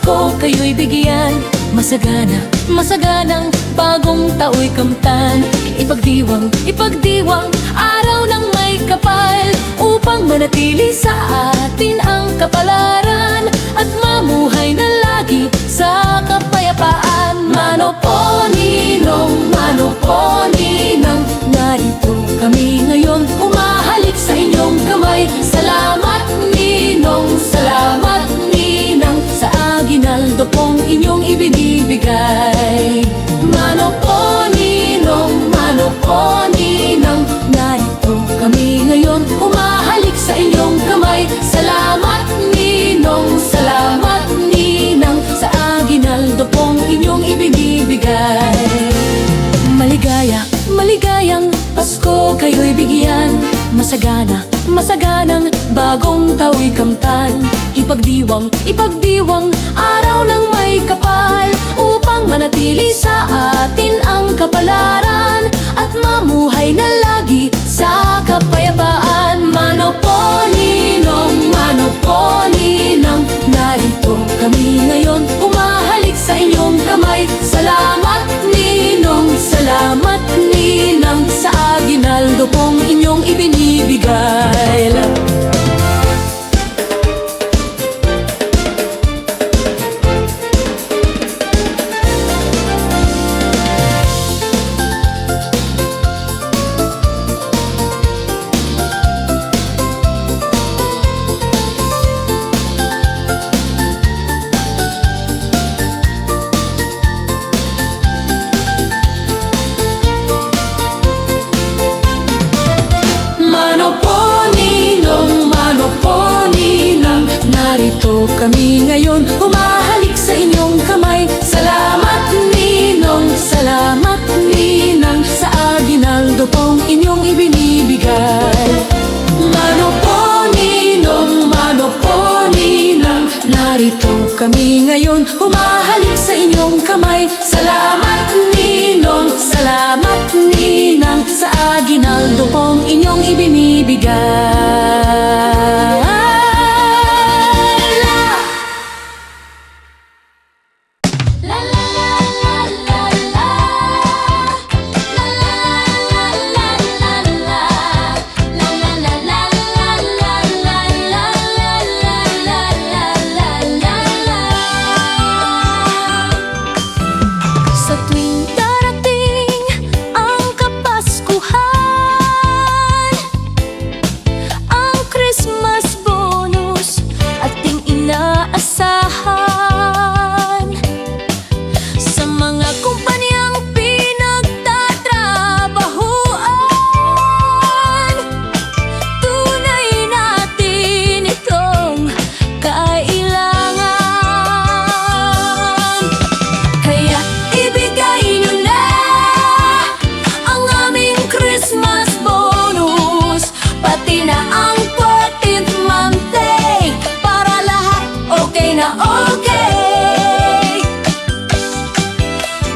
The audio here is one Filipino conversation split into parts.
Pasko kayo'y bigyan, masagana, masaganang bagong tao'y kamtan. Ipagdiwang araw ng may kapal, upang manatili sa atin ang kapalaran at mamuhay na lagi sa kapayapaan. Mano po ninong, mano po ninang, narito kami ngayon, umahalik sa inyong kamay. Salamat ninong, salamat ninang, sa aginaldo pong inyong ibinibigay. Mano po ninong, mano po ninang, narito kami ngayon, umahalik sa inyong kamay. Salamat ninong, salamat ninang, sa aginaldo pong inyong ibinibigay. Maligayang Pasko kayo'y bigyan, masagana, masaganang bagong tao'y kamtan. Ipagdiwang araw ng may kapal, upang manatili sa atin ang kapalaran at mamuhay na lagi sa kapayapaan. Mano po ninong, mano po ninang, narito kami ngayon, umahalik sa inyong kamay. Salamat ninong, salamat ninang, sa aginaldo pong inyong ibinibigay. Narito kami ngayon, umahalik sa inyong kamay. Salamat ninong, salamat ninang, sa aginaldo pong inyong ibinibigay. Mano po ninong, mano po ninang, narito kami ngayon, umahalik sa inyong kamay. Salamat ninong, salamat ninang, sa aginaldo pong inyong ibinibigay.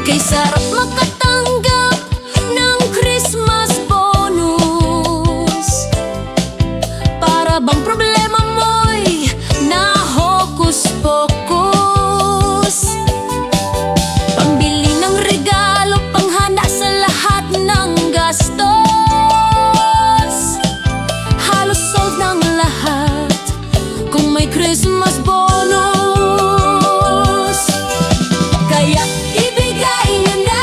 Kay sarap makatanggap ng Christmas bonus, para bang problema mo'y na-hokus-pokus. Pambili ng regalo, panghanda sa lahat ng gastos, halos sold ng lahat kung may Christmas bonus. Kaya ibigay nyo na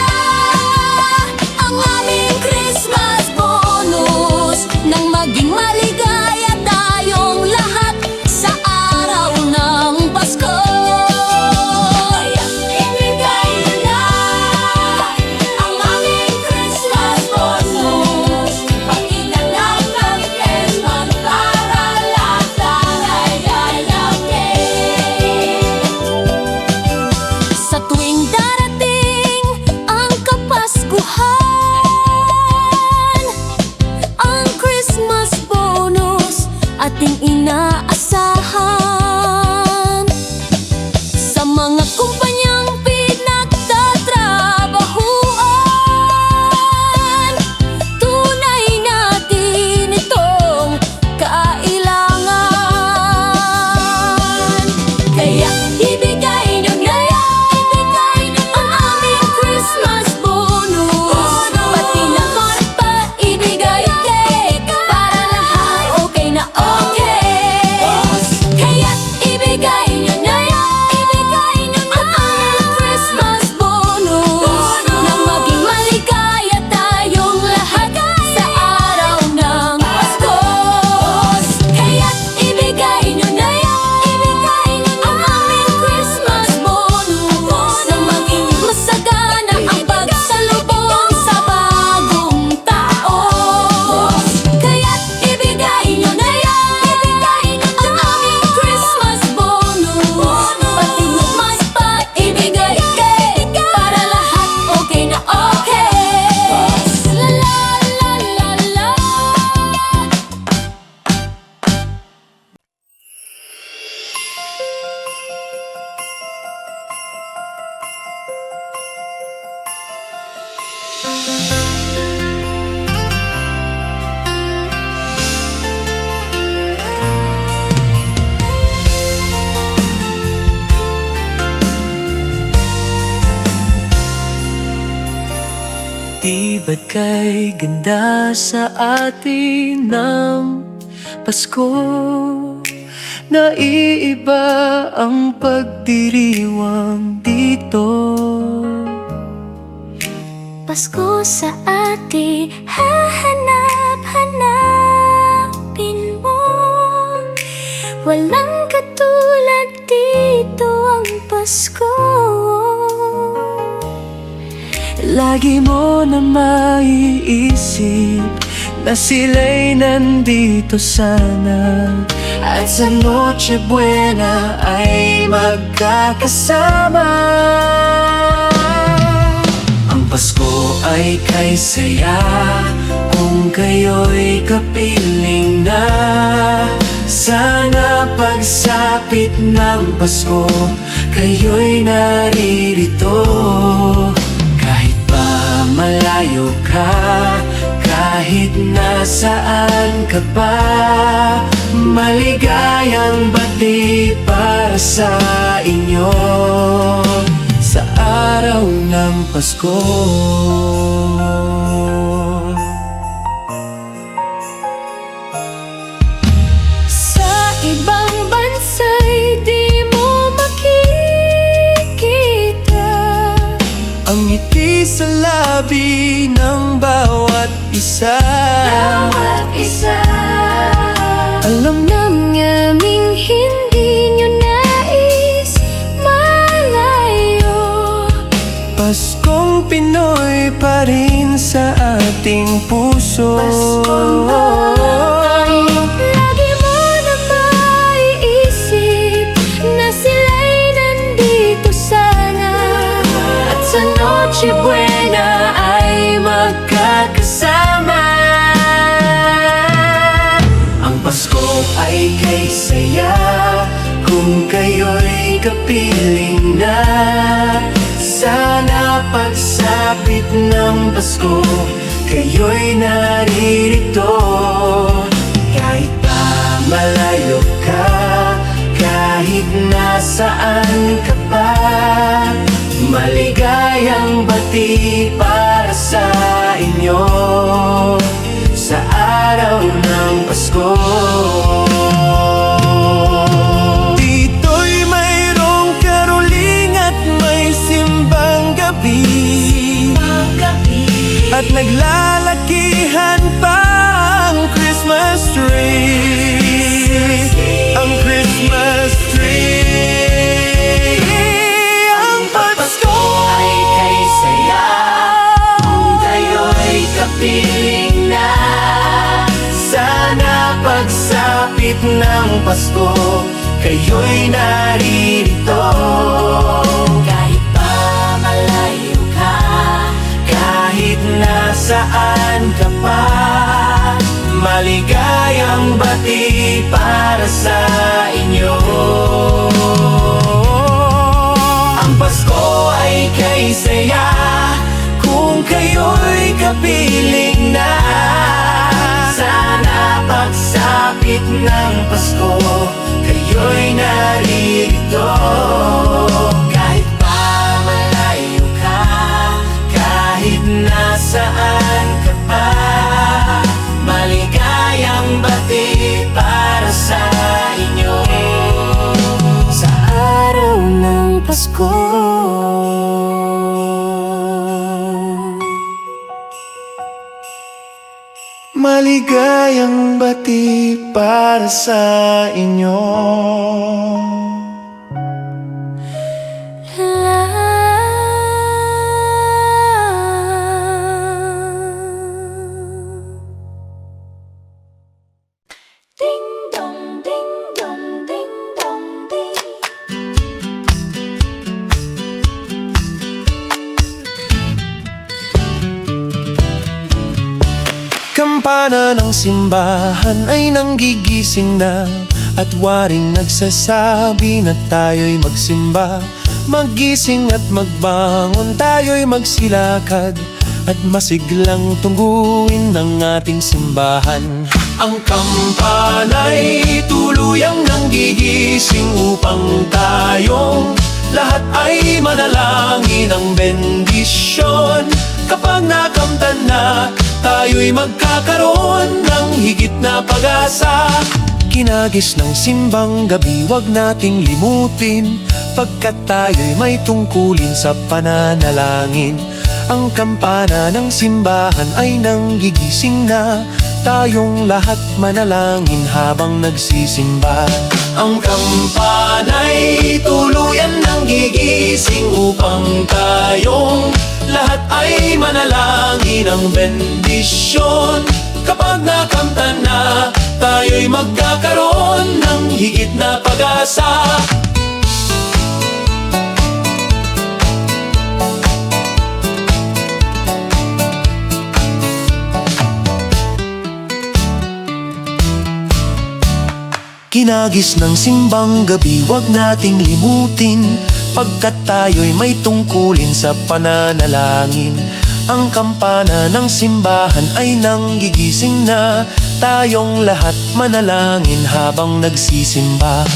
Di ba't kay ganda sa atin ng Pasko? Naiiba ang pagdiriwang dito. Pasko sa atin, hahanap-hanapin mo. Walang katulad dito ang Pasko. Lagi mo na maiisip na sila'y nandito sana, at sa Noche Buena ay magkakasama. Ang Pasko ay kay saya kung kayo'y kapiling na. Sana pagsapit ng Pasko, kayo'y naririto. Malayo ka, kahit nasaan ka pa, maligayang bati para sa inyo sa araw ng Pasko. Sa ibang bansa'y di mo makikita ang ngiti sa labi ng bawat isa. Alam naming hindi nyo nais malayo. Paskong Pinoy pa rin sa ating puso. Lagi mo na maiisip na sila'y nandito sana, at sa Noche Buena ay magkakasama. Ang Pasko ay kay saya kung kayo'y kapiling na. Sana pagsapit ng Pasko, kayo'y naririto. Kahit pa malayo ka, kahit nasaan ka pa, maligayang bati para sa inyo sa araw ng Pasko. Dito'y mayroong karoling at may simbang gabi, at naglalakihan pa ang Christmas tree. Ang Christmas tree. Ang Pasko ay kay saya kung kayo'y kapiling na. Sana pagsapit ng Pasko, kayo'y naririto. Kahit pa malayo ka, kahit nasaan ka pa, maligayang bati para sa inyo. Ang Pasko ay kay saya kung kayo'y kapiling na. Sana pagsapit ng Pasko, kayo'y naririto. Kahit pa malayo ka, kahit nasaan ka pa, maligayang bati para sa inyo sa araw ng Pasko. Maligayang bati para sa inyo. Ding dong, ding dong, ding dong, ding. Kampana ng simbahan ay nanggigising na, at waring nagsasabi na tayo'y magsimba. Maggising at magbangon, tayo'y magsilakad, at masiglang tungguin ng ating simbahan. Ang kampana'y tuluyang nanggigising upang tayong lahat ay manalangin ng bendisyon. Kapag nakamtan na, tayo'y magkakaroon ng higit na pag-asa. Kinagis ng simbang gabi, wag nating limutin, pagkat tayo'y may tungkulin sa pananalangin. Ang kampana ng simbahan ay nanggigising na, tayong lahat manalangin habang nagsisimba. Ang kampana'y tuluyan nanggigising upang tayong lahat ay manalangin ng bendisyon. Kapag nakamtan na, tayo'y magkakaroon ng higit na pag-asa. Kinagis ng simbang gabi, wag nating limutin, pagkat tayo'y may tungkulin sa pananalangin. Ang kampana ng simbahan ay nanggigising na, tayong lahat manalangin habang nagsisimba.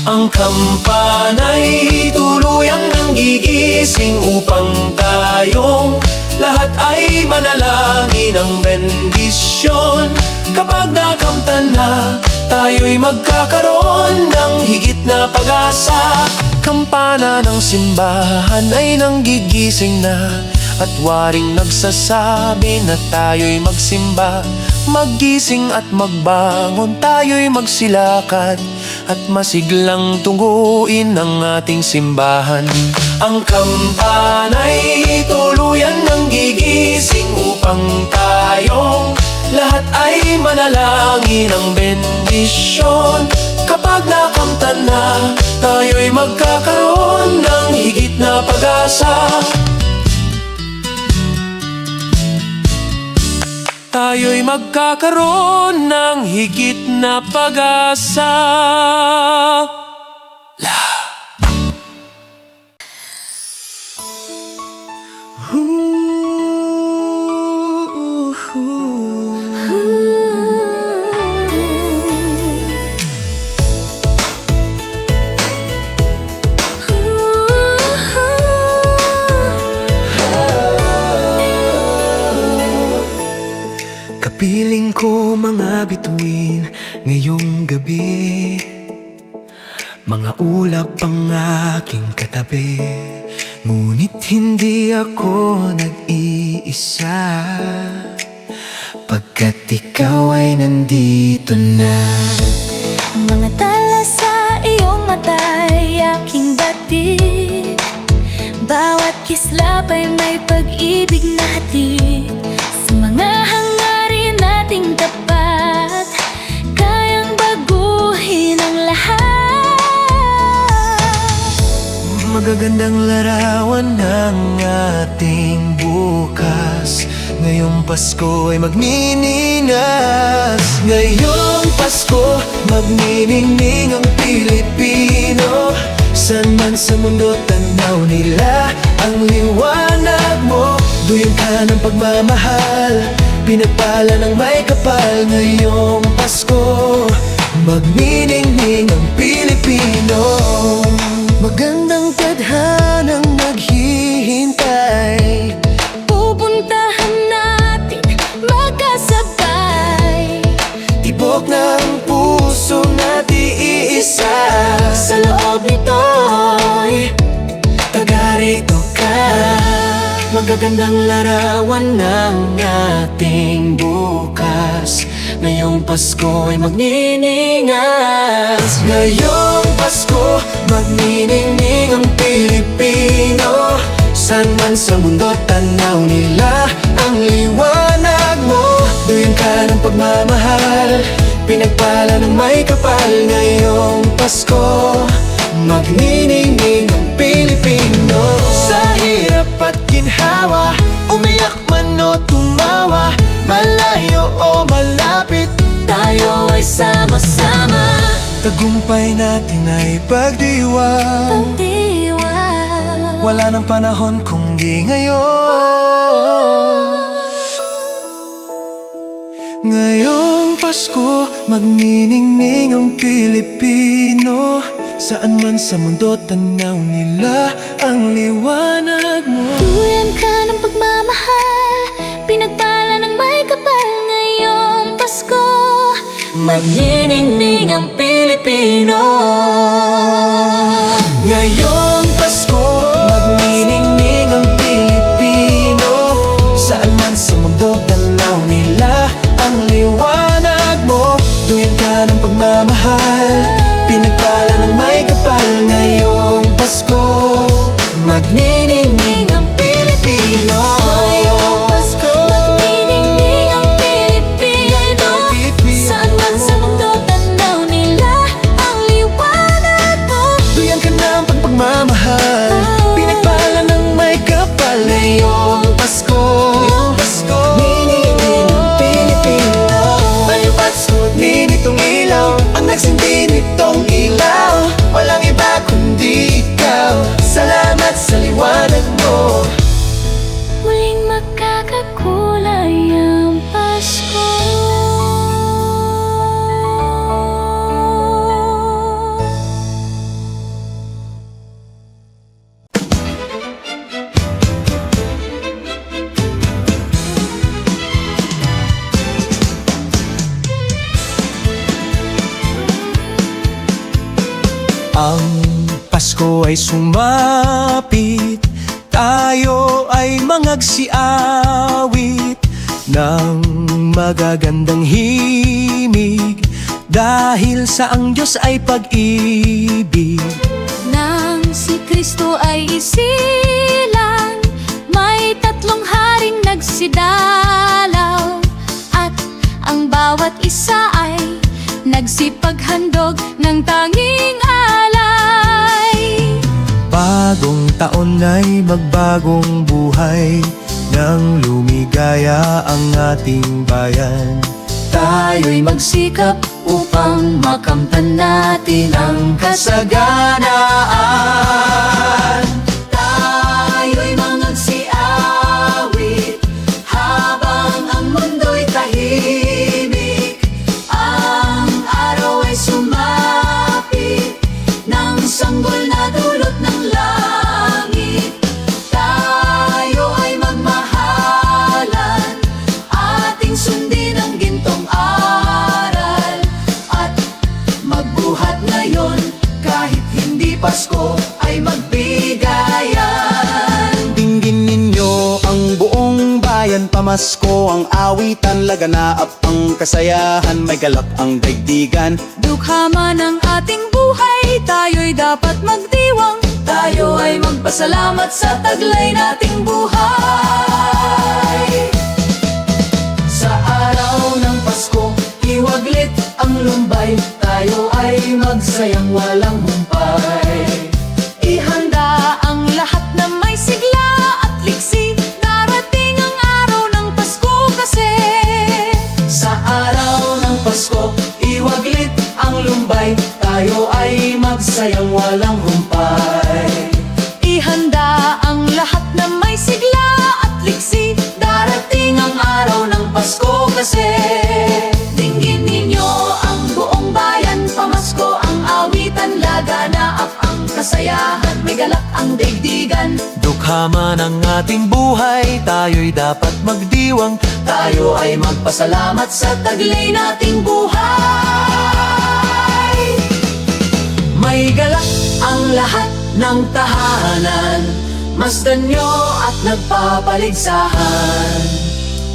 Ang kampana'y tuluyang nanggigising upang tayong lahat ay manalangin ng bendisyon. Kapag nakamtan na, tayo'y magkakaroon ng higit na pag-asa. Kampana ng simbahan ay nanggigising na, at waring nagsasabi na tayo'y magsimba. Maggising at magbangon, tayo'y magsilakad, at masiglang tungguin ang ating simbahan. Ang kampana'y tuluyan nanggigising upang tayong lahat ay manalangin ng bendisyon. Kapag nakamtan na, tayo'y magkakaroon ng higit na pag-asa. Tayo'y magkakaroon ng higit na pag-asa. Kapiling ko mga bituin ngayong gabi, mga ulap ang aking katabi, ngunit hindi ako nag-iisa, pagkat ikaw ay nandito na. Mga tala sa iyong mata'y aking batid, bawat kislap ay may pag-ibig na hatid. Sa mga hangarin nating tapat, kayang baguhin ang lahat. Magagandang larawan ng ating bukas, ngayong Pasko ay magniningas. Ngayong Pasko, magniningning ang Pilipino. San man sa mundo tanaw nila ang liwanag mo. Duyong ka ng pagmamahal, pinagpala ng may kapal. Ngayong Pasko, magniningning ang Pilipino. Magandang tadhanang naghihintay, Pupuntahan natin magkasabay, tibok ng puso natin iisa. sa loob nito'y Taga-rito ka. Magagandang larawan ng ating bukas, ngayong Pasko ay magniningas. Ngayong Pasko, magniningning ang Pilipino. San man sa mundo tanaw nila ang liwanag mo. Duyong ka ng pagmamahal, pinagpala ng may kapal. Ngayong Pasko, magniningning ang Pilipino. Sa hirap at ginhawa, umiyak man o tumawa, malayo o malapit, tayo ay sama-sama. tagumpay natin ay pagdiwang. Pagdiwang, Wala nang panahon kung di ngayon. Pasko, magniningning ang Pilipino. Saan man sa mundo tanaw nila ang liwanag mo. Tuyan ka ng pagmamahal, pinagpala ng may kapal ngayong Pasko. Magniningning ang Pilipino. Ngayong Pasko, magniningning ang Pilipino. Saan man sa mundo tanaw nila ang liwanag mo. Tuyan ka ng pagmamahal, pinagpala ng may kapal ngayong Pasko. Magniningning ang Pilipino. Ngayong Pasko, magniningning ang Pilipino. Saan man sa mundo tanaw nila ang liwanag mo. Tuyan ka ng pagmamahal, pinagpala ng may kapal ngayong Pasko. Niningning ang Pilipino. Ngayong Pasko, ninitong ilaw ang nagsindi nitong ilaw. Walang iba kundi ikaw. Salamat sa liwanag mo. Muling magkakakulay ang Pasko. Ang Pasko ay sumapit, tayo ay mangagsiawit ng magagandang himig, dahil sa ang Diyos ay pag-ibig. Nang si Kristo ay isilang, may tatlong haring nagsidalaw, at ang bawat isa ay nagsipaghandog ng tanging alay. Bagong taon ay magbagong buhay, nang lumigaya ang ating bayan. Tayo'y magsikap upang makamtan natin ang kasaganaan. Tayo'y mangagsiawit habang ang mundo'y tahimik. Ang araw ay sumapit ng sanggol na dulot ng langit. Tayo ay magmahalan, ating sundin ang gintong aral, at magbuhat ngayon kahit hindi Pasko ay magbigayan. Dinggin ninyo ang buong bayan, pamasko ang awitan, laganap ang kasayahan, may galak ang daigdigan. Dukha man ang ating buhay, tayo'y dapat magdiwang. Tayo ay magpasalamat sa taglay nating buhay. Sa araw ng Pasko, iwaglit ang lumbay, tayo ay magsayang walang humpay. Ihanda ang lahat na may sigla at liksi, darating ang araw ng Pasko kasi. Sa araw ng Pasko, iwaglit ang lumbay, tayo ay magsayang walang humpay. Ihanda ang lahat na may sigla at liksi, darating ang araw ng Pasko kasi. Dinggin ninyo ang buong bayan, pamasko ang awitan, laganap ang kasayahan, may galak ang daigdigan. Dukha man ang ating buhay, tayo'y dapat magdiwang. Tayo ay magpasalamat sa taglay nating buhay. May galak ang lahat ng tahanan, masdan nyo at nagpapaligsahan.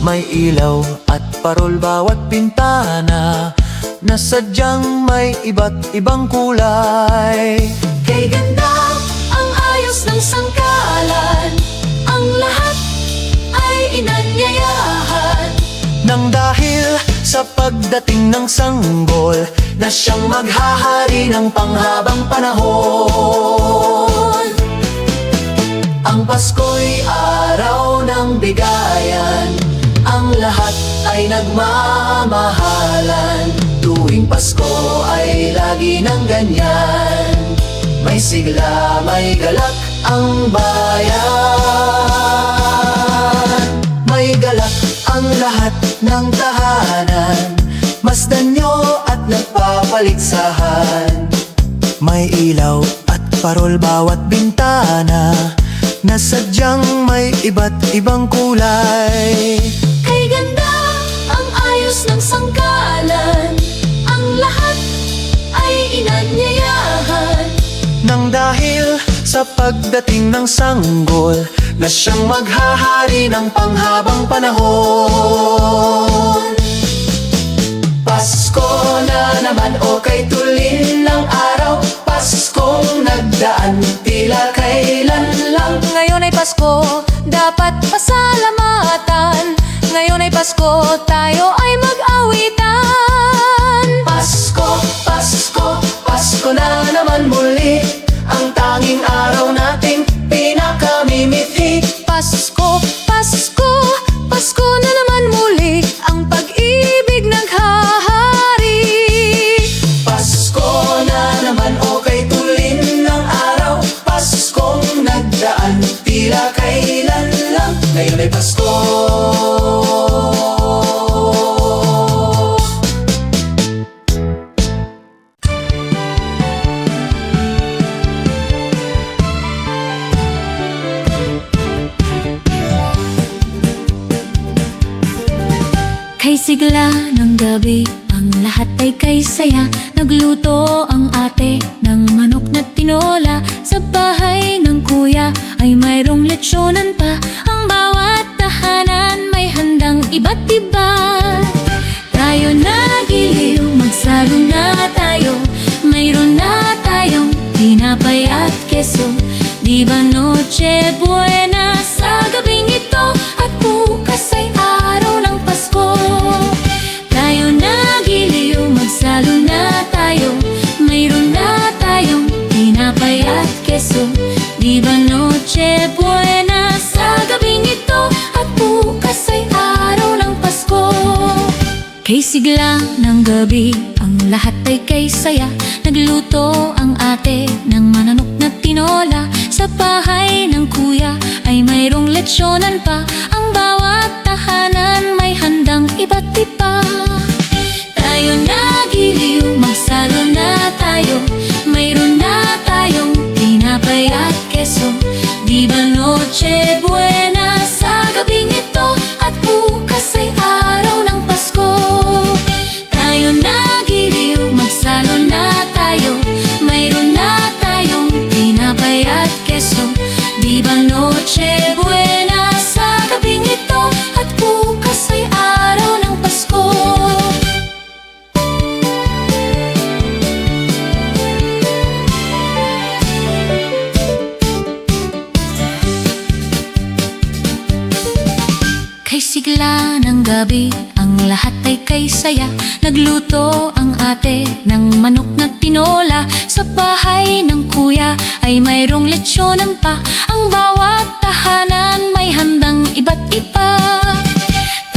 May ilaw at parol bawat bintana, na sadyang may iba't ibang kulay. Kay ganda ang ayos ng sangkalan, ang lahat ay inanyayahan. Nang dahil sa pagdating ng sanggol, na siyang maghahari ng panghabang panahon. Ang Pasko'y araw ng bigayan, ang lahat ay nagmamahalan. Tuwing Pasko ay lagi ng ganyan, may sigla, may galak ang bayan. May galak ang lahat ng tahanan, mas danyo at nagpapaligsahan. May ilaw at parol bawat bintana na sadyang may iba't ibang kulay. Kay ganda ang ayos ng sangkalan, ang lahat ay inanyayahan. Nang dahil sa pagdating ng sanggol na siyang maghahari ng panghabang panahon. Pasko na naman o kay tulin ng araw, Paskong nagdaan, tila kailan lang. Ngayon ay Pasko, dapat pasalamatan. Ngayon ay Pasko, tayo ay mag-awitan. Pasko, Pasko, Pasko na naman muli, ang tanging araw nating pinakamimithi. Pasko, Pasko, Pasko na naman muli, ang pag-ibig naghahari. Pasko na naman o kay tulin ng araw, Paskong nagdaan, tila kailan lang. Ngayon ay Pasko. Kay sigla ng gabi, ang lahat ay kay saya. Nagluto ang ate ng manok na tinola. Sa bahay ng kuya ay mayroong lechyonan pa. Ang bawat tahanan may handang iba't iba. Tayo nagiliw, magsalo na tayo. Mayroon na tayong tinapay at keso. Di ba Noche Buena sa gabing ito? At bukas ay araw ng Pasko. Tayo nagiliw, magsalo na tayo. Mayroon na tayong tinapay at keso. Di ba Noche Buena sa gabing ito? At bukas ay araw ng Pasko. Kay sigla ng gabi, ang lahat ay kay saya. Nagluto ang ate ng mananok na tinola. Sa bahay ng kuya ay mayroong lechyonan pa. Ang bawat tahanan may handang iba't iba. Tayo nagiliw, magsalo na tayo. Mayroon na tayong tinapay at keso. Di ba Noche Buena sa gabing ito? At bukas ay araw ng Pasko. Tayo nagiliw, magsalo na tayo. Mayroon na tayong tinapay at keso. Di ba Noche Buena sa gabing ito? At bukas ay araw ng Pasko. Kay sigla ng gabi, ang lahat ay kay saya. Nagluto ang ate ng manok na tinola. Sa bahay ng kuya ay mayroong lechyonan pa. Ang bawat tahanan may handang iba't iba.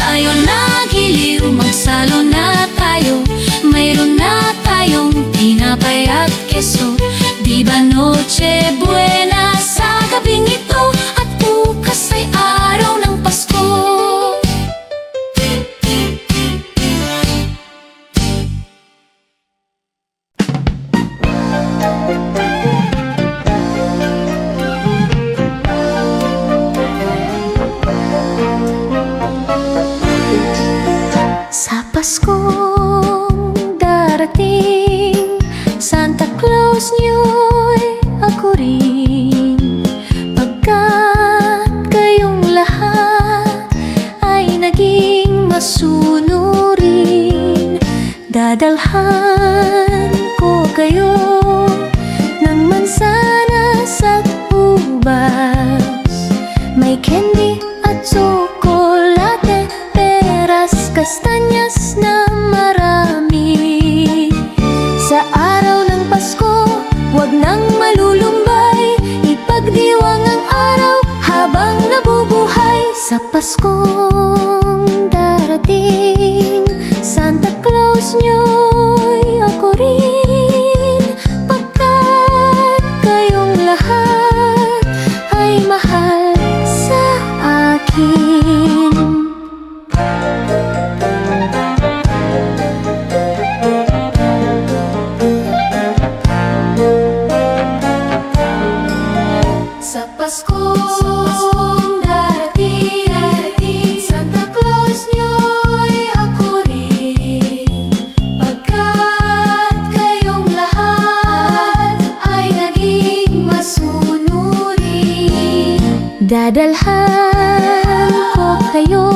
Tayo nagiliw, magsalo na tayo. Mayroon na tayong tinapay at keso. Di ba Noche Buena sa gabing ito? At bukas ay araw ng Pasko. Sa Paskong darating, Santa Claus niyo'y ako rin. Pagkat kayong lahat ay naging masunurin, dadalhan ko kayo ng mansanas at ubas. May candy at tsokolate, peras, kastanyas na marami. Sa araw ng Pasko, huwag nang malulumbay. Ipagdiwang ang araw habang nabubuhay. Sa Paskong darating, Santa Claus niyo'y ako rin. Pagkat kayong lahat ay mahal sa akin. Dadalhan ko kayo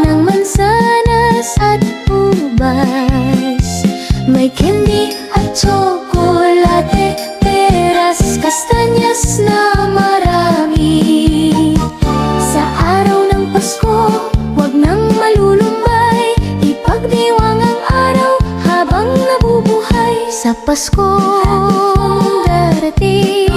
ng mansanas at ubas. May candy at tsokolate, peras, kastanyas na marami. Sa araw ng Pasko, wag nang malulumbay, ipagdiwang ang araw habang nabubuhay. Sa Paskong darating,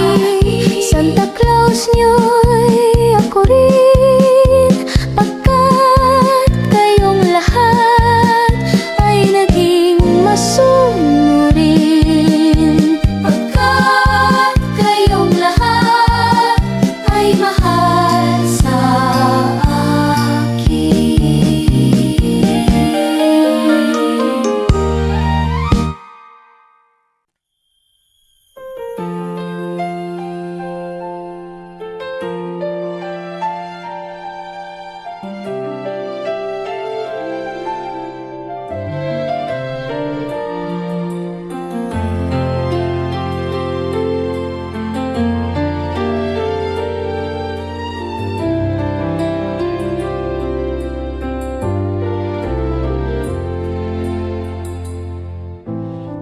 Santa Claus niyo'y ako rin, pagkat kayong lahat ay naging masunurin. Pagkat kayong lahat ay mahal sa akin.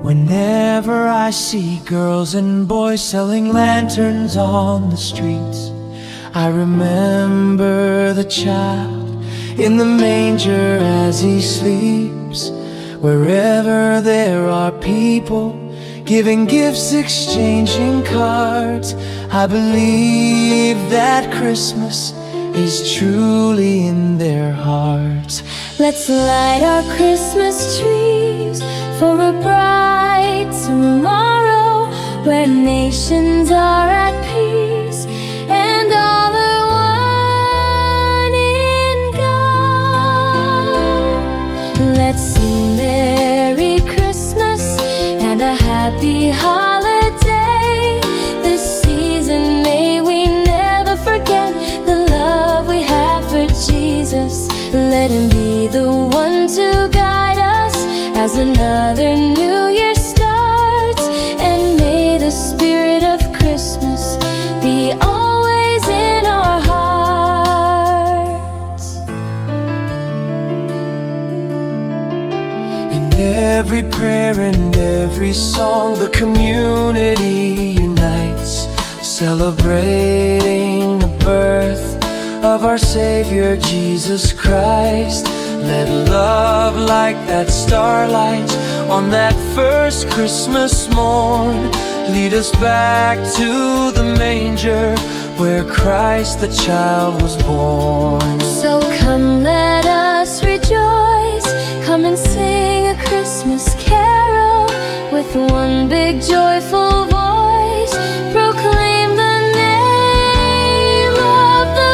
Whenever I see girls and boys selling lanterns on the streets, I remember the child in the manger as he sleeps. Wherever there are people giving gifts, exchanging cards, I believe that Christmas is truly in their hearts. Let's light our Christmas trees for a bright tomorrow, where nations are at peace and all are one in God. Let's sing Merry Christmas and a Happy Holiday. This season may we never forget the love we have for Jesus. Let Him be the one to guide us as another new year starts, and may the spirit of Christmas be always in our hearts. In every prayer and every song, the community unites, celebrating the birth of our Savior Jesus Christ. Let love like that starlight on that first Christmas morn lead us back to the manger where Christ the child was born. So come, let us rejoice, come and sing a Christmas carol with one big joyful voice. Proclaim the name of the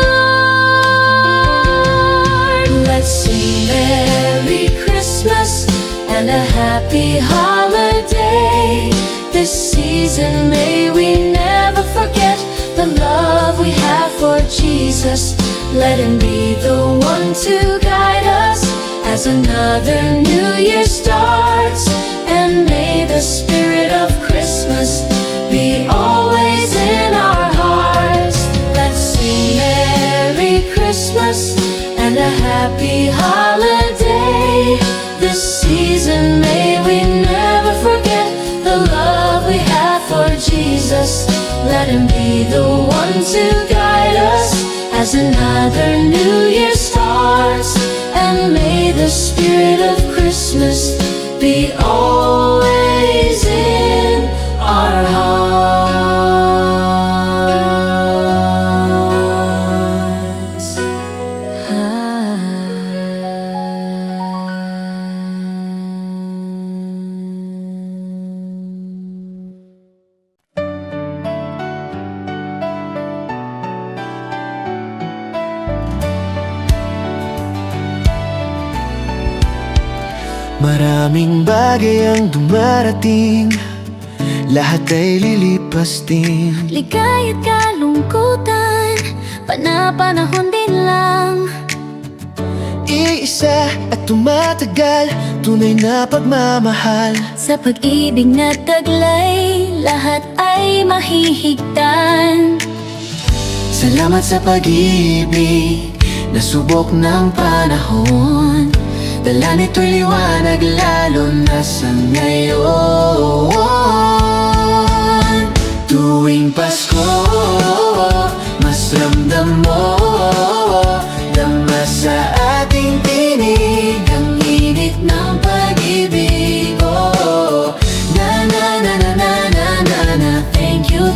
Lord. Let's sing Merry Christmas and a Happy Holiday. This season may we never forget the love we have for Jesus. Let Him be the one to guide us as another new year starts, and may the spirit of Christmas be always in our hearts. Let's sing Merry Christmas and a Happy Holiday. This season may we never forget the love we have for Jesus. Let Him be the one to guide us as another new year starts, and may the spirit of Christmas be always in our hearts. Maraming bagay ang dumarating, lahat ay lilipas din. Ligaya't kalungkutan, panapanahon din lang. Iisa at tumatagal, tunay na pagmamahal. Sa pag-ibig na taglay, lahat ay mahihigtan. Salamat sa pag-ibig na subok ng panahon. Dala nito'y liwanag lalo na sa ngayon. Tuwing Pasko, mas ramdam mo dama sa ating tinig ang init ng pag-ibig. Oh, na na na na na na na na. Thank you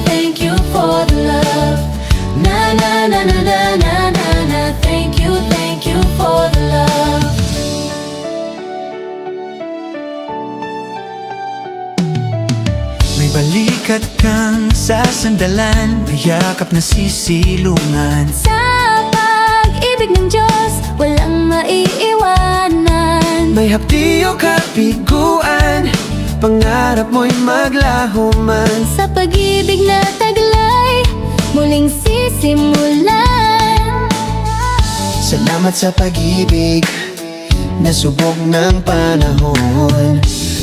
for the love. Na na na na na na na na. Thank you for the love. May balikat kang sasandalan, may yakap na sisilungan. Sa pag-ibig ng Diyos, walang maiiwanan. May hapdi o kapiguan, pangarap mo'y maglaho man. Sa pag-ibig na taglay, muling sisimulan. Salamat sa pag-ibig na subok ng panahon.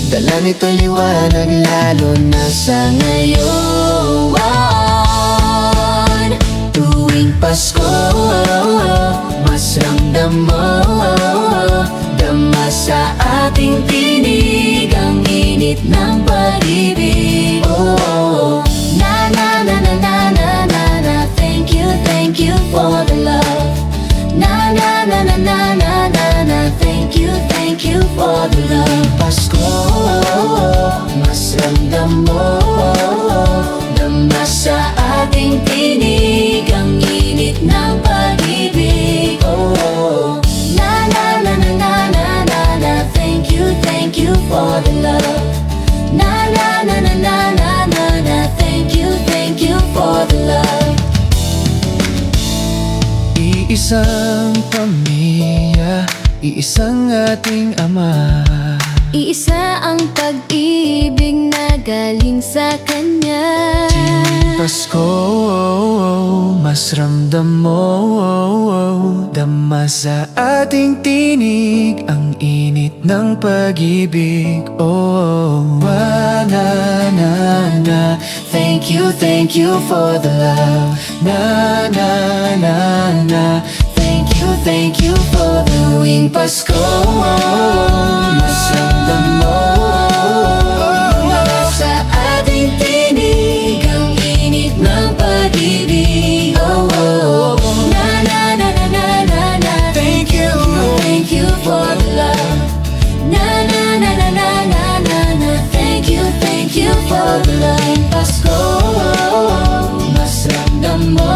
Dala nito'y liwanag lalo na sa ngayon. Tuwing Pasko, mas ramdam mo dama sa ating tinig ang init ng pag-ibig. Oh, na na na na na na na na. Thank you for the love. Na na na na na na na na. Thank you for the love. Pasko, mas ramdam mo dama sa ating tinig ang init ng pag-ibig. Oh, na na na na na na na na. Thank you for the love. Na na na na na na na na. Thank you for the love. Iisang pamilya, iisang ating Ama. Iisa ang pag-ibig na galing sa Kanya. Pasko, mas ramdam mo dama sa ating tinig ang init ng pag-ibig. Oh, na na na. Thank you for the love. Na na na na. Thank you for the tuwing Pasko. Mas ramdam mo sa ating tinig ang init ng pag-ibig. Oh, oh, oh. Na na na na na na na. Thank you for the love. Na na na na na na na na. Thank you for the love. Pasko, mas ramdam mo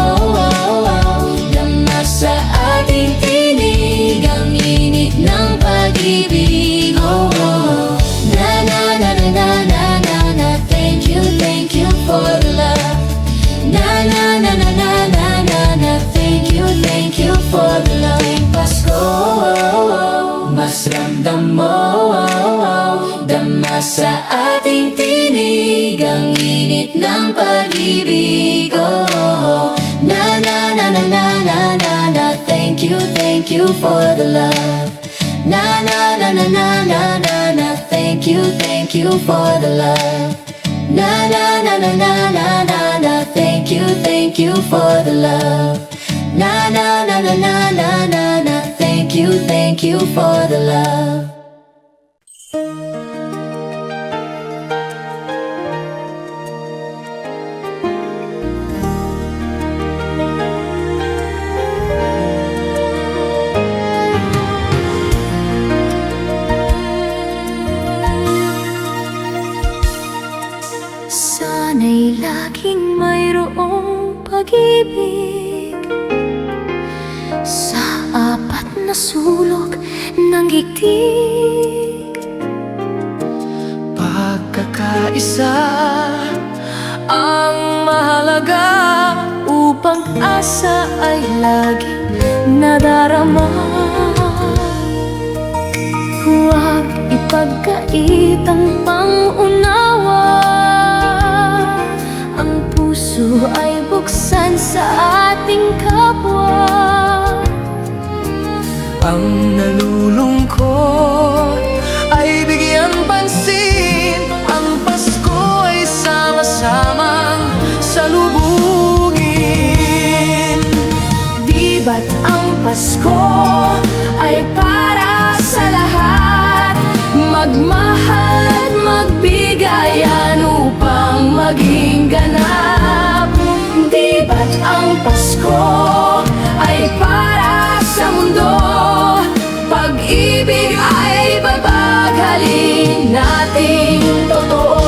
dama sa ating tinig ang init ng pag-ibig. Oh, oh. Na na na na na na na na. Thank you for the love. Na na na na na na na na. Thank you for the love. Pasko, mas ramdam mo dama sa ating tinig ang init ng pag-ibig. Oh, oh. Na na na na na na na na. Thank you for the love. Na na na na na na na na. Thank you for the love. Na na na na na na na na. Thank you for the love. Na na na na na na na na. Thank you for the love. Sana'y laging mayroong pag-ibig sa apat na sulok ng gigtig. Pagkakaisa ang mahalaga upang asa ay laging nadarama. Huwag ipagkait ang pangunawa. Ang puso ay buksan sa ating kapwa. Ang nalulungkot ay bigyan pansin. Ang Pasko ay sama-samang salubungin. Pasko ay para sa lahat. Magmahal at magbigayan upang maging ganap. Di ba't ang Pasko ay para sa mundo? Pag-ibig ay babaghalin nating totoo.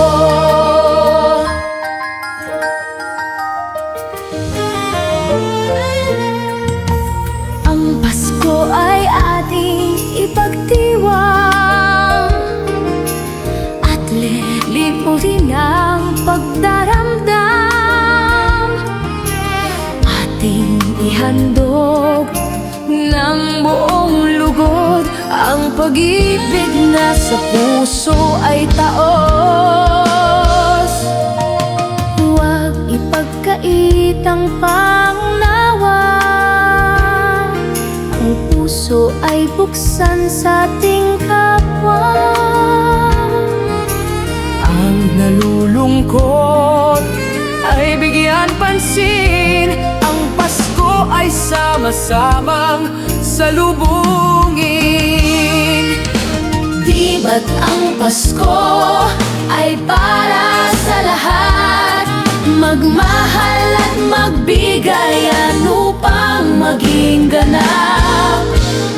Ang Pasko ay ating ipagdiwang at limutin ang pagdaramdam. Ating ihandog ng buong lugod ang pag-ibig na sa puso ay taos. Huwag ipagkait ang pangunawa. Ang puso ay buksan sa ating kapwa. Ang nalulungkot ay bigyan pansin. Ang Pasko ay sama-samang salubungin. Di ba't ang Pasko ay para sa lahat? Magmahal at magbigayan upang maging ganap.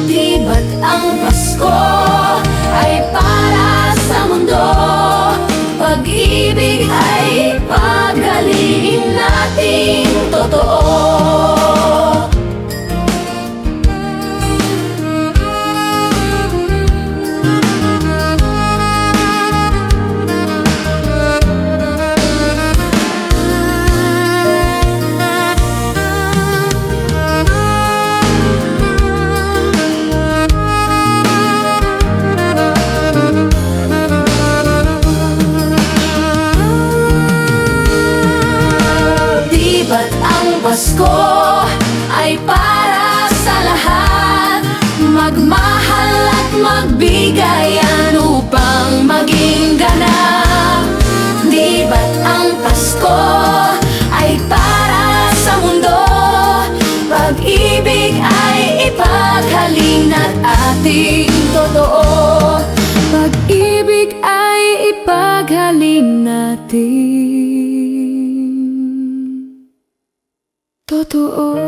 Di ba't ang Pasko ay para sa mundo? Pag-ibig ay paghalin nating totoo. Pasko ay para sa lahat. Magmahal at magbigayan upang maging ganap. Di ba't ang Pasko ay para sa mundo? Pag-ibig ay ipaghalin at ating totoo. Pag-ibig ay ipaghalin natin totoo.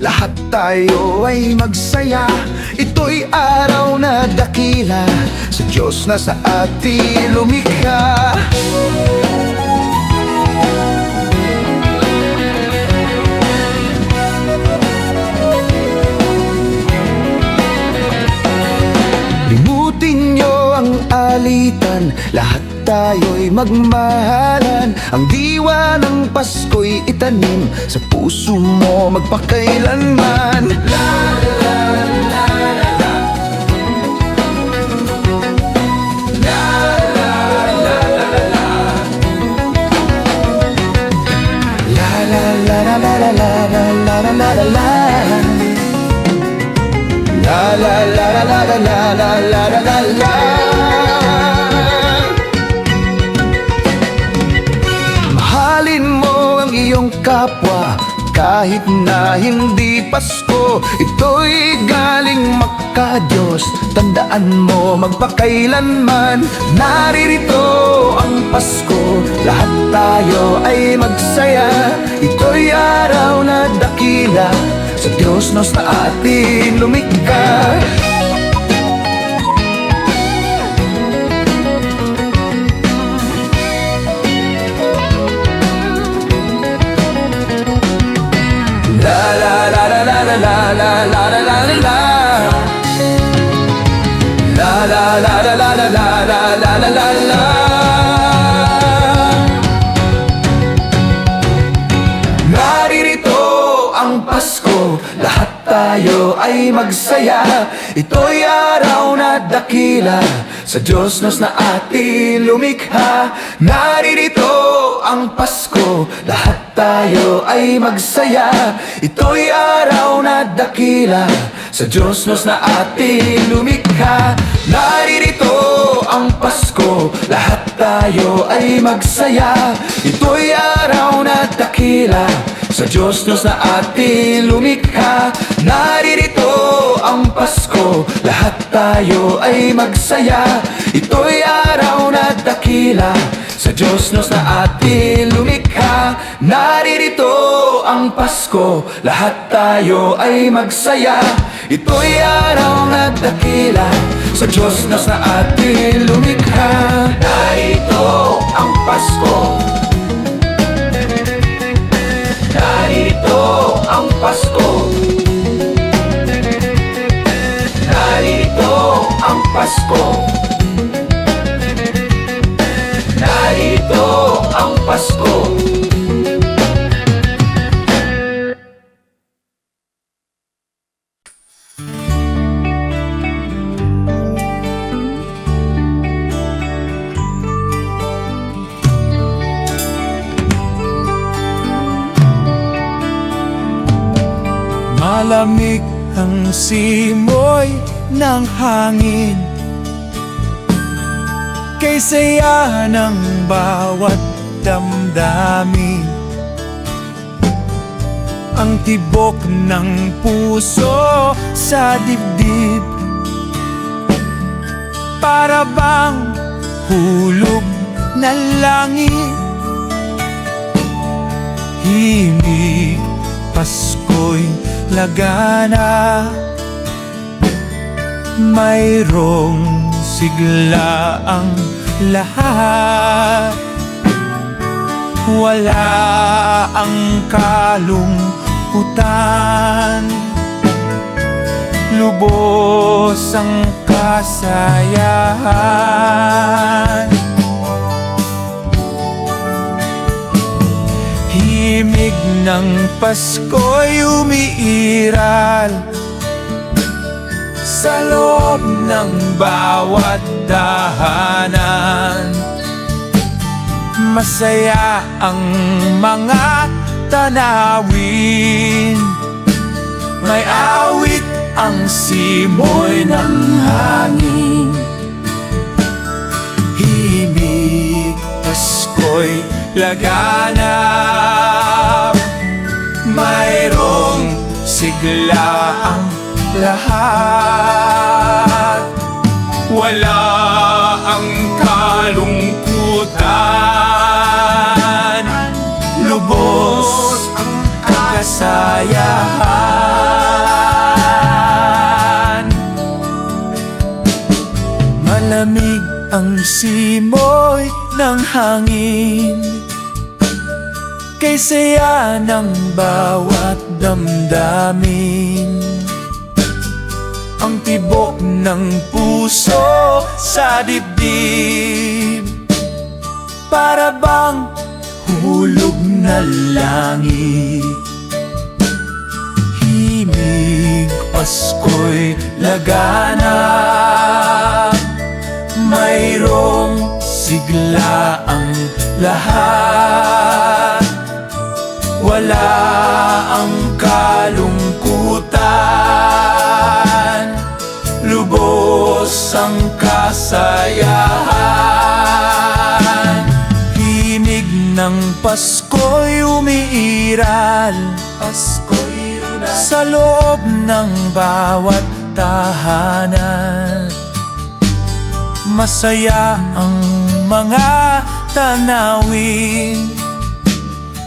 Lahat tayo ay magsaya. Ito'y araw na dakila sa Diyos na sa atin lumikha. Limutin niyo ang alitan, lahat tayo'y magmahalan. Ang diwa ng Pasko'y itanim sa puso mo magpakailanman. La la la la la. La la la la la la. La la la la la la la la la la la. La la la la la la la la la la. Mahalin mo ang iyong kapwa kahit na hindi Pasko. Ito'y galing maka-Diyos, tandaan mo magpakailanman. Naririto ang Pasko, lahat tayo ay magsaya. Ito'y araw na dakila sa Diyos na sa atin lumikha. La la la la la la la la la la la la. La la la la la la la la tayo ay magsaya. Ito'y araw na dakila sa Diyos nos na ating lumikha. Naririto ang Pasko, lahat tayo ay magsaya. Ito'y araw na dakila sa Diyos nos na ating lumikha. Naririto ang Pasko, lahat tayo ay magsaya. Ito'y araw na dakila sa Diyos nos na ating lumikha. Naririto ang Pasko, lahat tayo ay magsaya. Ito'y araw na dakila sa Diyos nos na ating lumikha. Naririto ang Pasko, lahat tayo ay magsaya. Ito'y araw na dakila sa Diyos nos na ating lumikha. Narito ang Pasko, narito ang Pasko, narito ang Pasko, narito ang Pasko. Malamig ang simoy ng hangin, kay saya ng bawat damdamin. Ang tibok ng puso sa dibdib, para bang hulog na langit. Himig, Pasko'y lagana, mayroong sigla ang lahat. Wala ang kalungkutan, lubos ang kasayahan. Himig ng Pasko'y umiiral sa loob ng bawat tahanan. Masaya ang mga tanawin, may awit ang simoy ng hangin. Himig, Pasko'y laganap, mayroong sigla ang lahat. Wala ang kalungkutan, lubos ang kasayahan. Malamig ang simoy ng hangin, kay saya ng bawat damdamin. Ang tibok ng puso sa dibdib, para bang hulog na langit. Himig, Pasko'y laganap, mayroong sigla ang lahat. Wala ang kalungkutan, lubos ang kasayahan. Himig ng Pasko'y umiiral sa loob ng bawat tahanan. Masaya ang mga tanawin,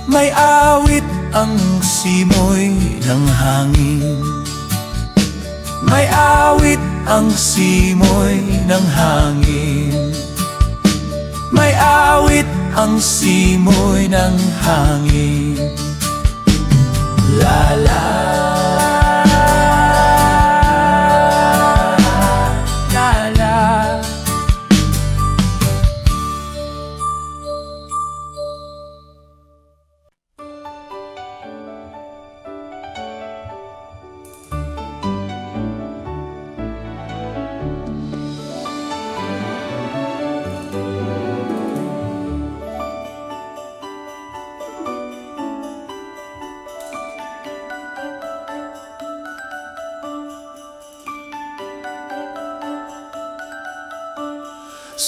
may awit ang simoy ng hangin. May awit ang simoy ng hangin. May awit ang simoy ng hangin. La la la la.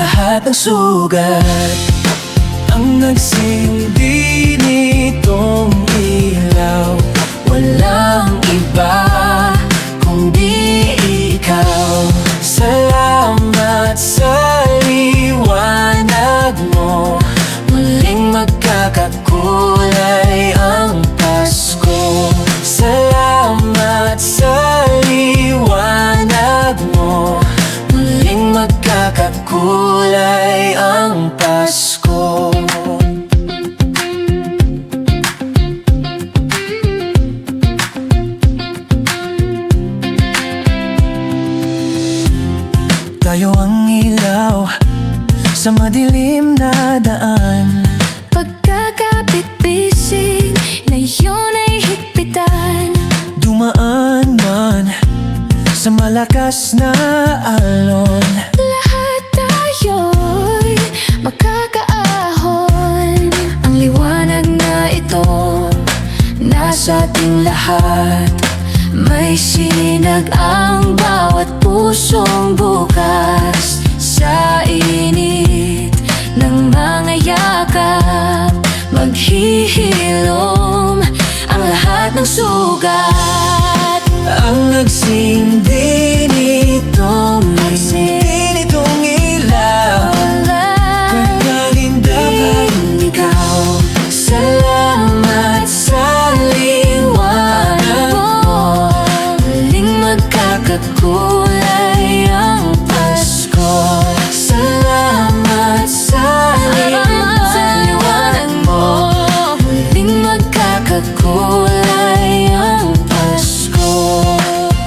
lahat ng sugat. Ang nagsindi nitong ilaw, walang iba kundi ikaw. Salamat sa liwanag mo, muling magkakakulay ang Pasko. Salamat sa liwanag mo, muling magkakakulay ang Pasko. Tayo ang ilaw sa madilim na daan. Pagkakapit-bisig na yun ay higpitan. Dumaan man sa malakas na alon, Lahat tayo'y makakaahon. Ang liwanag na ito nasa ating lahat. May sinag ang bawat pusong bukas. Sa init ng mga yakap, maghihilom ang lahat ng sugat. ang nagsindi nitong ilaw, pagkalindahan ikaw. Salamat sa liwanag mo, muling magkakakulay ang Pasko. Salamat sa liwanag mo, muling magkakakulay ang Pasko.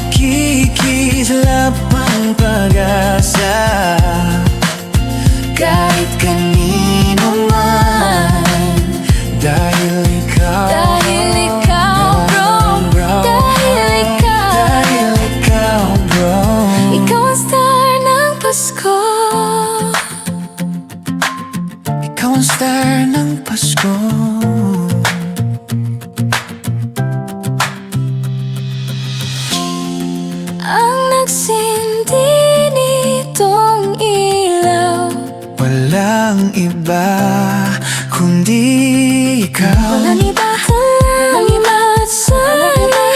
Kikislap ang pag-asa, Kahit kanino man, dahil ikaw, dahil ikaw bro, dahil ikaw bro. ikaw ang star ng Pasko. Ikaw ang star ng Pasko. Ang nagsindi nitong ilaw, Walang iba kundi ikaw. walang iba. Salamat sa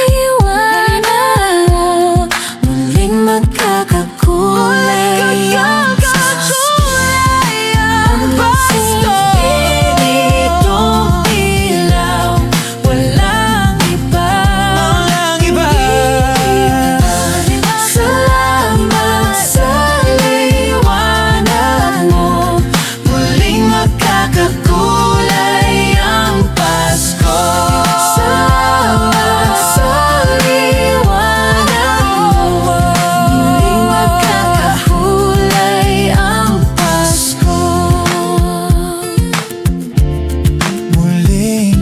liwanag mo, muling magkakakulay ang Pasko. Ang nagsindi nitong ilaw, walang iba. Walang iba. Salamat sa liwanag mo, muling magkakakulay ang Pasko. Salamat sa liwanag mo, muling magkakakulay ang Pasko. Muling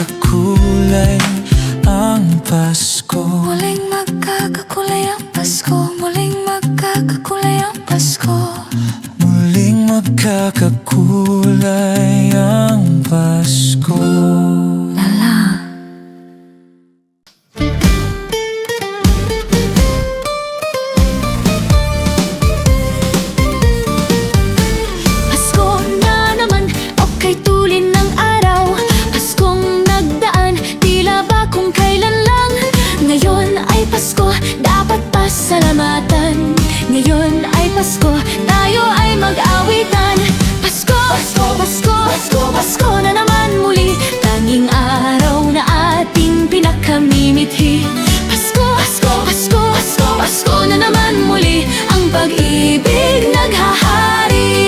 magkakakulay ang Pasko. Muling magkakakulay ang Pasko, muling magkakakulay ang Pasko. Muling magkakakulay ang Pasko. Pasko na naman, okay tulin ng araw. Paskong nagdaan, tila ba kung kailan lang. Ngayon ay Pasko, dapat pasalamatan. Ngayon ay Pasko, tayo ay mag-awitan. Pasko, Pasko, Pasko, Pasko, Pasko na naman muli. Tanging araw na ating pinakamimithi. Pasko, Pasko, Pasko, Pasko, Pasko na naman muli. Ang pag-ibig naghahari.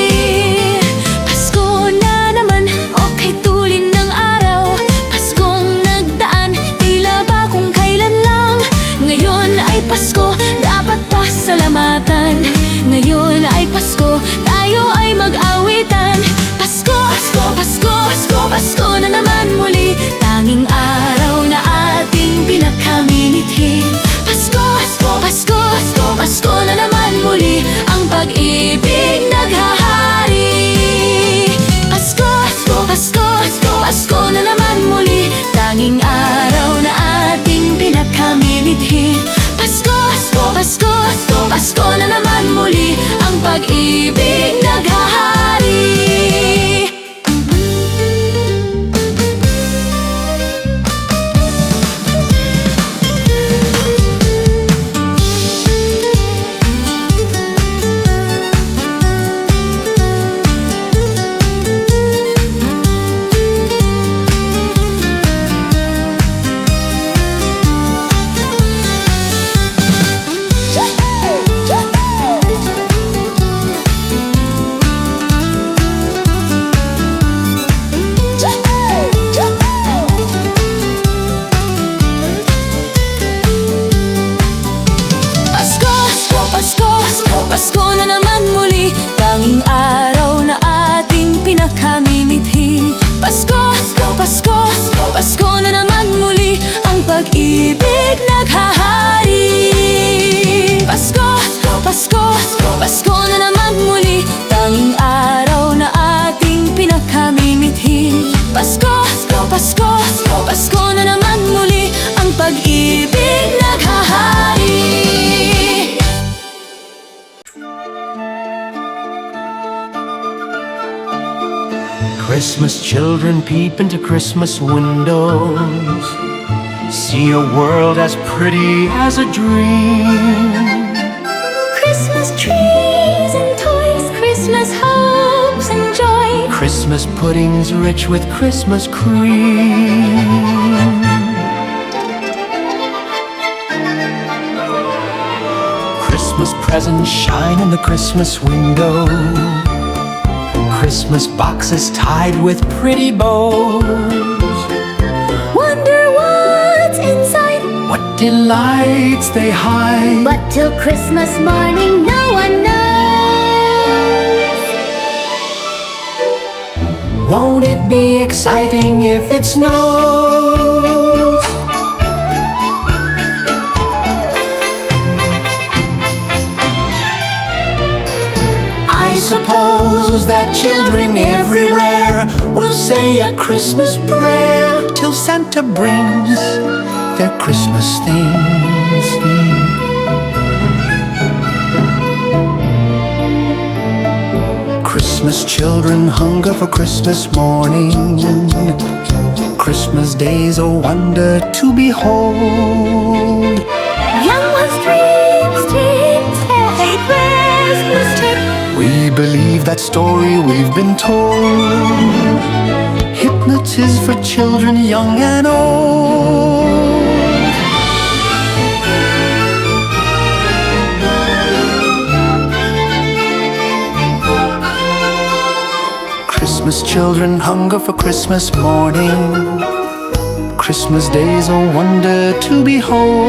Pasko na naman, okay tulin ng araw. Paskong nagdaan, tila ba kung kailan lang. Ngayon ay Pasko, dapat pasalamatan. Ngayon ay Pasko, tayo ay mag-awitan. Pasko, Pasko, Pasko, Pasko, Pasko pag-ibig naghahari. Pasko, Pasko, Pasko na naman muli, tanging araw na ating pinakamimithi. Pasko, Pasko, Pasko na naman muli, ang pag-ibig naghahari. Christmas children peep into Christmas windows, see a world as pretty as a dream. Christmas trees and toys, Christmas hopes and joy. Christmas puddings rich with Christmas cream. Christmas presents shine in the Christmas window, Christmas boxes tied with pretty bows. Wonder what's inside, What delights they hide. but till Christmas morning no one knows. Won't it be exciting if it snows? I suppose that children everywhere will say a Christmas prayer till Santa brings their Christmas things. Christmas children hunger for Christmas morning, Christmas days a wonder to behold. Young ones dream, hey, Christmas trip. We believe that story we've been told, hypnotism for children young and old. Christmas children hunger for Christmas morning, Christmas days a wonder to behold.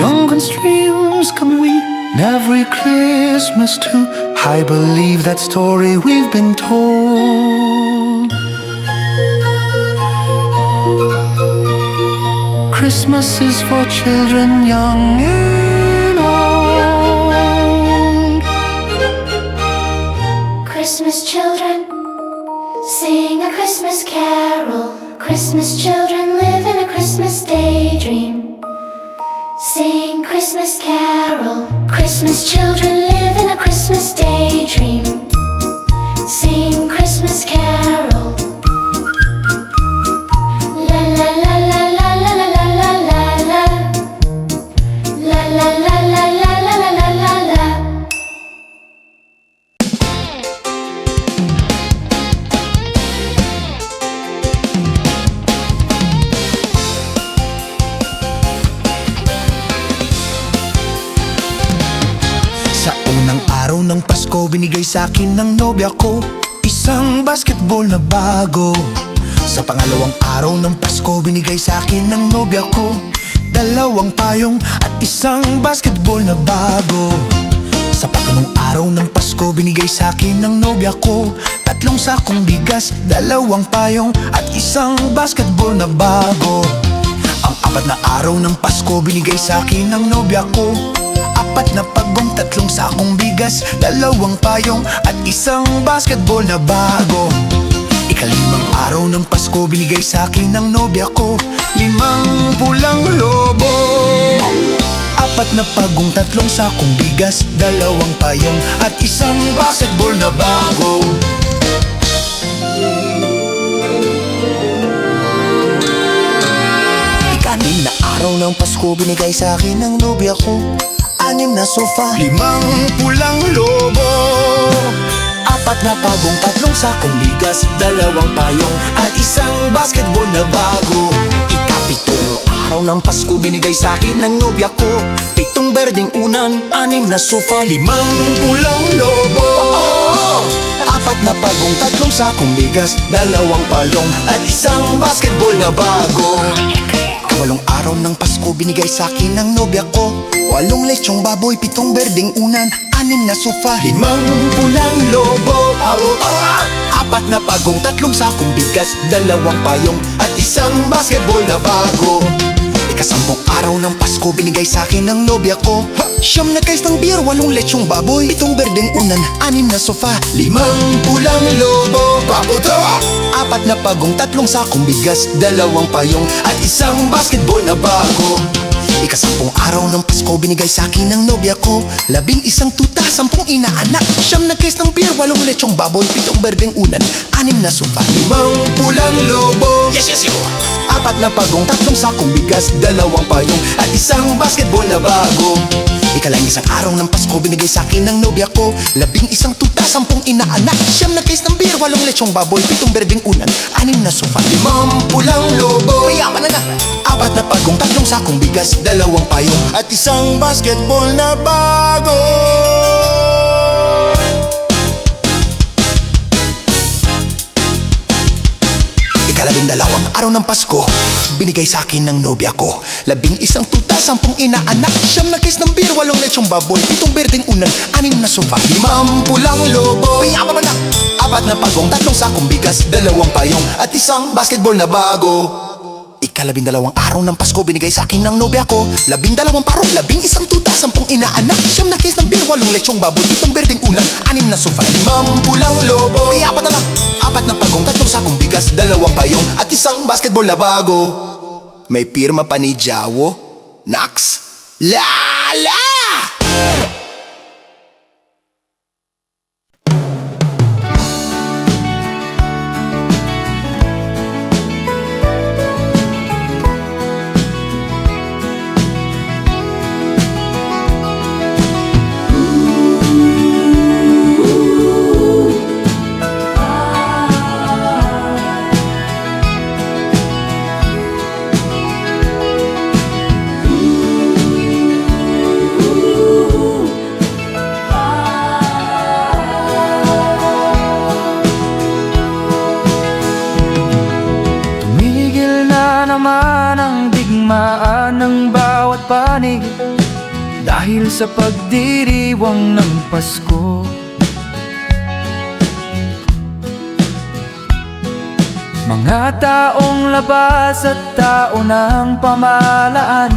Young ones dreams come we every Christmas too. I believe that story we've been told. Christmas is for children young and old. Christmas children sing a Christmas carol. Christmas children live in a Christmas daydream. Sing Christmas carol. Christmas children live in a Christmas daydream. Sing Christmas carol. La la la la la la la la la la. La la la la la la la la la la. Sa unang araw ng Pasko, binigay sa akin ng nobya ko isang basketball na bago. Sa pangalawang araw ng Pasko, binigay sa akin ng nobya ko dalawang payong at isang basketball na bago. Sa pangalawang araw ng Pasko, binigay sa akin ng nobya ko tatlong sakong bigas, dalawang payong at isang basketball na bago. Ang apat na araw ng Pasko, binigay sa akin ng nobya ko apat na pagong, tatlong sakong bigas, dalawang payong at isang basketball na bago. Ikalimang araw ng Pasko, binigay sa akin ng nobya ko limang pulang lobo, apat na pagong, tatlong sakong bigas, dalawang payong at isang basketball na bago. Ikanim na araw ng Pasko, binigay sa akin ng nobya ko anim na sofa, limang pulang lobo, apat na pagong, tatlong sakong bigas, dalawang payong at isang basketball na bago. Ikapitong araw ng Pasko, binigay sa akin ng nobya ko pitong berdeng unan, anim na sofa, limang pulang lobo, apat na pagong, tatlong sakong bigas, dalawang palong at isang basketball na bago. Walong araw ng Pasko, binigay sa akin ng nobya ko walong lechong baboy, pitong berdeng unan, anim na sofa, limang pulang lobo, Apat na pagong, 3 sakong bigas, 2 payong at isang basketball na bago. Ika-10 araw ng Pasko, binigay sa'kin ng nobya ko. 9 na case ng beer, 8 lechong baboy, 7 berdeng unan, 6 na sofa, 5 pulang lobo, paputo. 4 na pagong, 3 sakong bigas, 2 payong at isang basketball na bago. Ika-10 araw ng Pasko, binigay sa'kin ng nobya ko. 11 tuta, 10 inaanak, 9 na case ng beer, 8 lechong baboy, 7 berdeng unan, 6 na sofa, 5 pulang lobo. Yes, yes, yo! 4 na pagong, 3 sakong bigas, 2 payong at isang basketball na bago. Ika-11 araw ng Pasko, binigay sa'kin ng nobya ko. 11 tuta, 10 inaanak, 9 na case ng beer, 8 lechong baboy, 7 berdeng unan, 6 na sofa, 5 pulang lobo. Mayaman na! 4 na pagong, 3 sakong bigas, 2 payong at isang basketball na bago. Ika-12 araw ng Pasko, binigay sa'kin ng nobya ko. 11 tuta, 10 inaanak, 9 na case ng beer, 8 lechong baboy, 7 berdeng unan, 6 na sofa, 5 pulang lobo. Mayaman na! 4 na pagong, 3 sakong bigas, 2 payong at isang basketball na bago. Ika-12 araw ng Pasko, binigay sa'kin ng nobya ko. 12 parong, 11 tuta, 10 inaanak, 9 na case ng beer, 8 lechong baboy, 7 berdeng unan, 6 na sofa, 5 pulang lobo. Kaya pa na lang! 4 na pagong, 3 sakong bigas, 2 payong at isang basketball na bago. May pirma pa ni Jawo, Nax, Lala! Naman ang digmaan ng bawat panig dahil sa pagdiriwang ng Pasko. Mga taong labas at tao ng pamahalaan,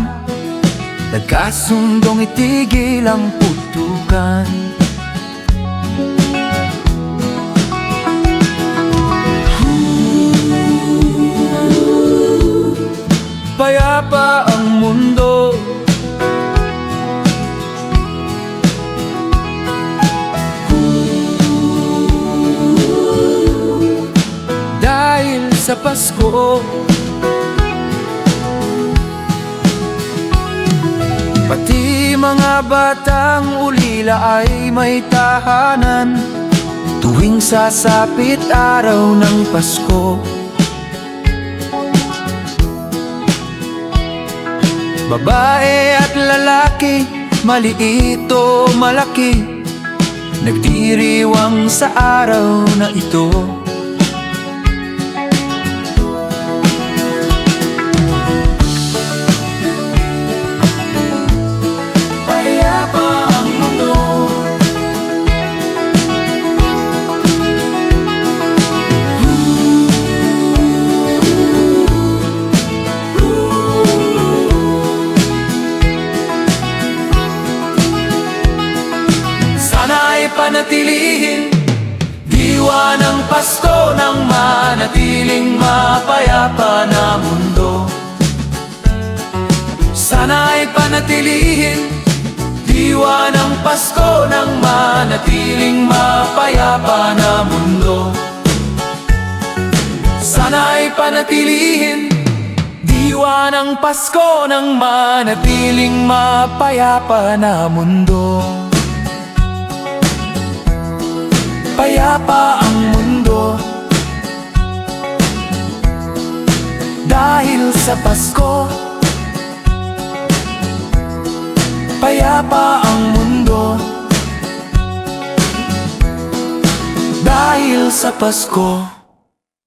nagkasundong itigil ang putukan. Payapa ang mundo, dahil sa Pasko. Pati mga batang ulila ay may tahanan tuwing sasapit araw ng Pasko. Babae at lalaki, maliit o malaki, nagdiriwang sa araw na ito. Payapa ang mundo, panatilihin diwa ng Pasko ng manatiling mapayapa na mundo. Sana'y panatilihin diwa ng Pasko ng manatiling mapayapa na mundo. Sana'y panatilihin diwa ng Pasko ng manatiling mapayapa na mundo. Payapa ang mundo dahil sa Pasko. Payapa ang mundo dahil sa Pasko.